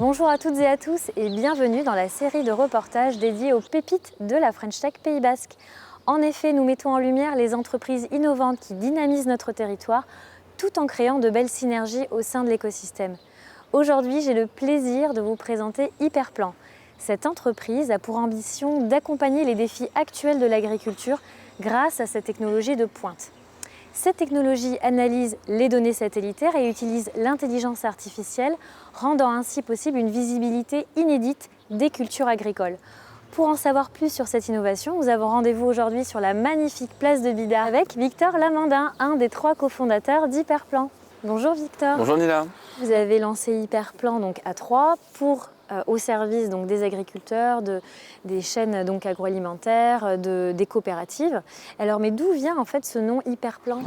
Bonjour à toutes et à tous et bienvenue dans la série de reportages dédiés aux pépites de la French Tech Pays Basque. En effet, nous mettons en lumière les entreprises innovantes qui dynamisent notre territoire tout en créant de belles synergies au sein de l'écosystème. Aujourd'hui, j'ai le plaisir de vous présenter Hyperplan. Cette entreprise a pour ambition d'accompagner les défis actuels de l'agriculture grâce à cette technologie de pointe. Cette technologie analyse les données satellitaires et utilise l'intelligence artificielle, rendant ainsi possible une visibilité inédite des cultures agricoles. Pour en savoir plus sur cette innovation, nous avons rendez-vous aujourd'hui sur la magnifique place de Bidart avec Victor Lamandin, un des 3 cofondateurs d'Hyperplan. Bonjour Victor. Bonjour Nina. Vous avez lancé Hyperplan donc à 3 au service donc, des agriculteurs, des chaînes donc, agroalimentaires, des coopératives. Alors, mais d'où vient en fait ce nom Hyperplan?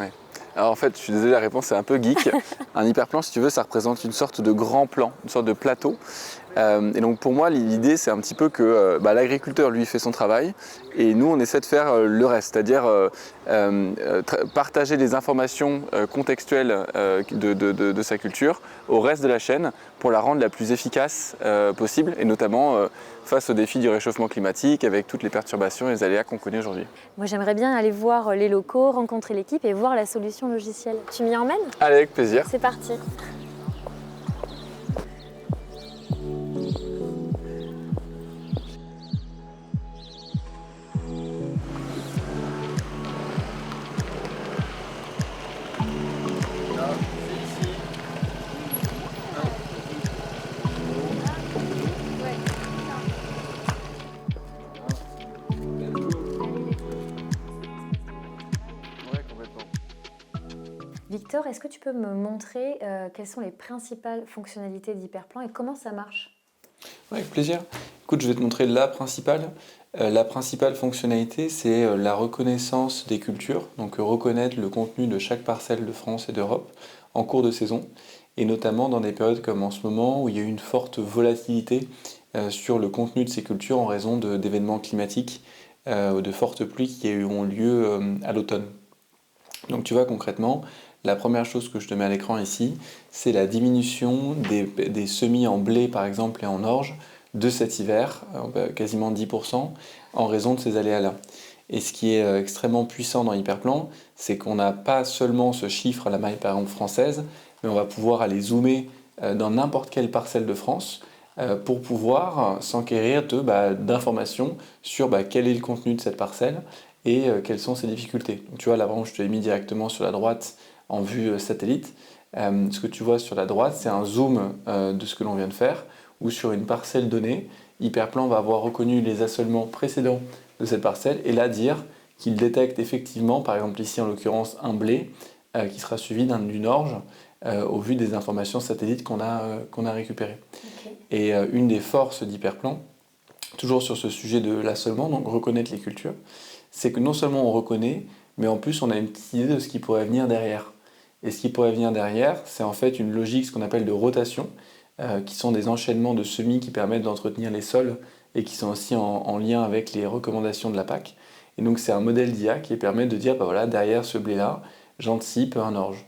Alors en fait, je suis désolé, la réponse est un peu geek. Un hyperplan, si tu veux, ça représente une sorte de grand plan, une sorte de plateau. Et donc pour moi, l'idée, c'est un petit peu que l'agriculteur, lui, fait son travail et nous, on essaie de faire le reste, c'est-à-dire partager les informations contextuelles de sa culture au reste de la chaîne pour la rendre la plus efficace possible et notamment face aux défis du réchauffement climatique avec toutes les perturbations et les aléas qu'on connaît aujourd'hui. Moi, j'aimerais bien aller voir les locaux, rencontrer l'équipe et voir la solution logicielle. Tu m'y emmènes? Allez, avec plaisir. C'est parti. Victor, est-ce que tu peux me montrer quelles sont les principales fonctionnalités d'Hyperplan et comment ça marche? Ouais, avec plaisir. Écoute, je vais te montrer la principale. La principale fonctionnalité, c'est la reconnaissance des cultures, donc reconnaître le contenu de chaque parcelle de France et d'Europe en cours de saison, et notamment dans des périodes comme en ce moment où il y a eu une forte volatilité sur le contenu de ces cultures en raison d'événements climatiques, de fortes pluies qui ont lieu à l'automne. Donc tu vois concrètement, la première chose que je te mets à l'écran ici, c'est la diminution des semis en blé par exemple et en orge de cet hiver, quasiment 10%, en raison de ces aléas-là. Et ce qui est extrêmement puissant dans Hyperplan, c'est qu'on n'a pas seulement ce chiffre à la maille par exemple française, mais on va pouvoir aller zoomer dans n'importe quelle parcelle de France pour pouvoir s'enquérir d'informations sur quel est le contenu de cette parcelle et quelles sont ses difficultés. Donc, tu vois, là, vraiment, je te l'ai mis directement sur la droite en vue satellite. Ce que tu vois sur la droite, c'est un zoom de ce que l'on vient de faire, où sur une parcelle donnée, Hyperplan va avoir reconnu les assolements précédents de cette parcelle et là dire qu'il détecte effectivement, par exemple ici en l'occurrence, un blé qui sera suivi d'une orge au vu des informations satellites qu'on a récupérées. Okay. Et une des forces d'Hyperplan, toujours sur ce sujet de l'assolement, donc reconnaître les cultures, c'est que non seulement on reconnaît, mais en plus on a une petite idée de ce qui pourrait venir derrière. Et ce qui pourrait venir derrière, c'est en fait une logique, ce qu'on appelle de rotation, qui sont des enchaînements de semis qui permettent d'entretenir les sols et qui sont aussi en lien avec les recommandations de la PAC. Et donc c'est un modèle d'IA qui permet de dire, voilà, derrière ce blé-là, j'anticipe un orge.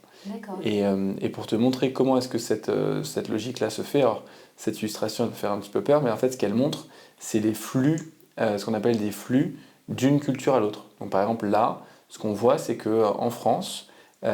Et pour te montrer comment est-ce que cette logique-là se fait, alors cette illustration va me faire un petit peu peur, mais en fait ce qu'elle montre, c'est les flux, ce qu'on appelle des flux d'une culture à l'autre. Donc par exemple là, ce qu'on voit, c'est qu'en France,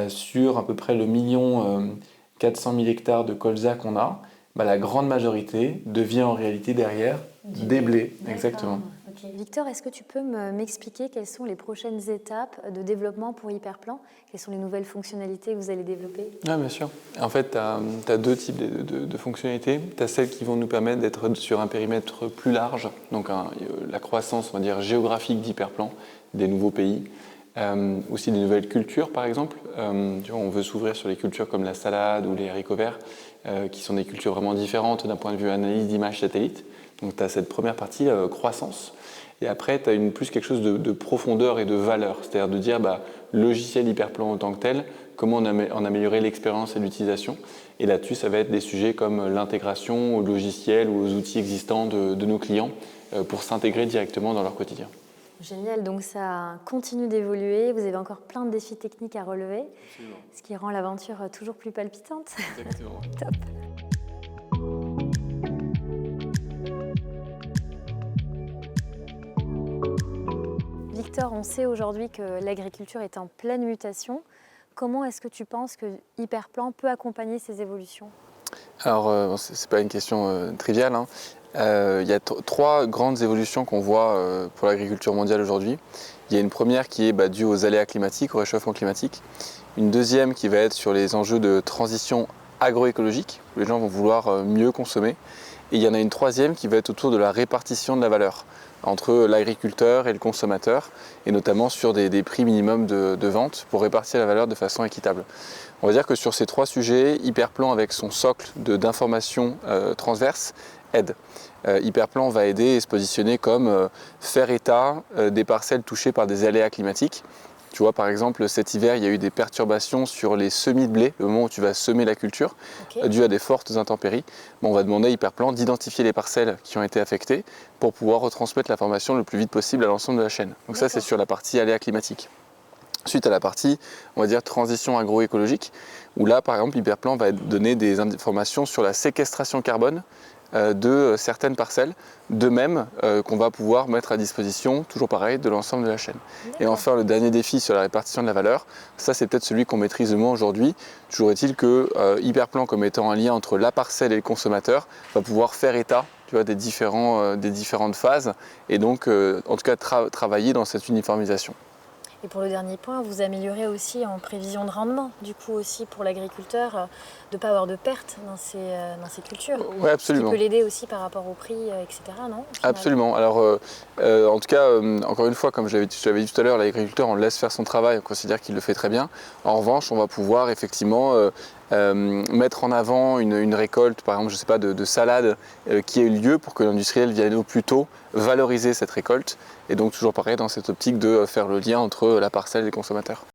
sur à peu près le 1 400 000 hectares de colza qu'on a, la grande majorité devient en réalité derrière des blés. Exactement. Okay. Victor, est-ce que tu peux m'expliquer quelles sont les prochaines étapes de développement pour Hyperplan? Quelles sont les nouvelles fonctionnalités que vous allez développer? Oui, bien sûr. En fait, tu as 2 types de fonctionnalités. Tu as celles qui vont nous permettre d'être sur un périmètre plus large, donc la croissance, on va dire, géographique d'Hyperplan, des nouveaux pays. Aussi des nouvelles cultures par exemple. On veut s'ouvrir sur les cultures comme la salade ou les haricots verts, qui sont des cultures vraiment différentes d'un point de vue analyse d'images satellites. Donc tu as cette première partie, croissance. Et après, tu as plus quelque chose de profondeur et de valeur, c'est-à-dire de dire logiciel Hyperplan en tant que tel, comment en améliorer l'expérience et l'utilisation. Et là-dessus, ça va être des sujets comme l'intégration aux logiciels ou aux outils existants de nos clients pour s'intégrer directement dans leur quotidien. Génial, donc ça continue d'évoluer, vous avez encore plein de défis techniques à relever, absolument, ce qui rend l'aventure toujours plus palpitante. Exactement. Top. Victor, on sait aujourd'hui que l'agriculture est en pleine mutation. Comment est-ce que tu penses que Hyperplan peut accompagner ces évolutions? Alors, c'est pas une question triviale, hein. Il y a trois grandes évolutions qu'on voit pour l'agriculture mondiale aujourd'hui. Il y a une première qui est due aux aléas climatiques, au réchauffement climatique. Une deuxième qui va être sur les enjeux de transition agroécologique, où les gens vont vouloir mieux consommer. Et il y en a une troisième qui va être autour de la répartition de la valeur entre l'agriculteur et le consommateur, et notamment sur des prix minimums de vente pour répartir la valeur de façon équitable. On va dire que sur ces trois sujets, Hyperplan, avec son socle d'informations transverses, aide. Hyperplan va aider et se positionner comme faire état des parcelles touchées par des aléas climatiques. Tu vois, par exemple, cet hiver, il y a eu des perturbations sur les semis de blé, le moment où tu vas semer la culture, dû à des fortes intempéries. On va demander à Hyperplan d'identifier les parcelles qui ont été affectées pour pouvoir retransmettre l'information le plus vite possible à l'ensemble de la chaîne. Donc ça, c'est sur la partie aléas climatiques. Suite à la partie, on va dire, transition agroécologique, où là, par exemple, Hyperplan va donner des informations sur la séquestration carbone de certaines parcelles, de même qu'on va pouvoir mettre à disposition, toujours pareil, de l'ensemble de la chaîne. Et enfin, le dernier défi sur la répartition de la valeur, ça c'est peut-être celui qu'on maîtrise le moins aujourd'hui. Toujours est-il que Hyperplan, comme étant un lien entre la parcelle et le consommateur, va pouvoir faire état, tu vois, des différentes phases, et donc en tout cas travailler dans cette uniformisation. Et pour le dernier point, vous améliorez aussi en prévision de rendement, du coup aussi pour l'agriculteur, de ne pas avoir de pertes dans ses cultures. Oui, absolument. Ce qui peut l'aider aussi par rapport au prix, etc. Non, absolument. Alors, en tout cas, encore une fois, comme je l'avais dit tout à l'heure, l'agriculteur, on le laisse faire son travail, on considère qu'il le fait très bien. En revanche, on va pouvoir effectivement mettre en avant une récolte, par exemple, je sais pas, de salade qui a eu lieu pour que l'industriel vienne au plus tôt valoriser cette récolte. Et donc, toujours pareil, dans cette optique de faire le lien entre la parcelle et les consommateurs.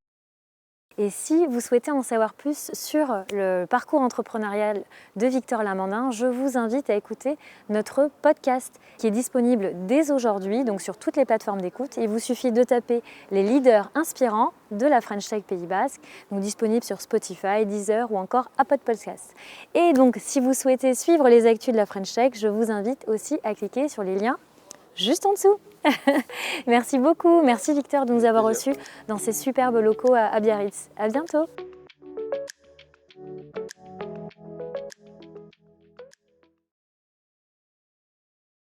Et si vous souhaitez en savoir plus sur le parcours entrepreneurial de Victor Lamandin, je vous invite à écouter notre podcast qui est disponible dès aujourd'hui, donc sur toutes les plateformes d'écoute. Il vous suffit de taper les leaders inspirants de la French Tech Pays Basque, donc disponible sur Spotify, Deezer ou encore Apple Podcasts. Et donc, si vous souhaitez suivre les actus de la French Tech, je vous invite aussi à cliquer sur les liens juste en dessous. Merci beaucoup, merci Victor de nous avoir reçus dans ces superbes locaux à Biarritz. À bientôt.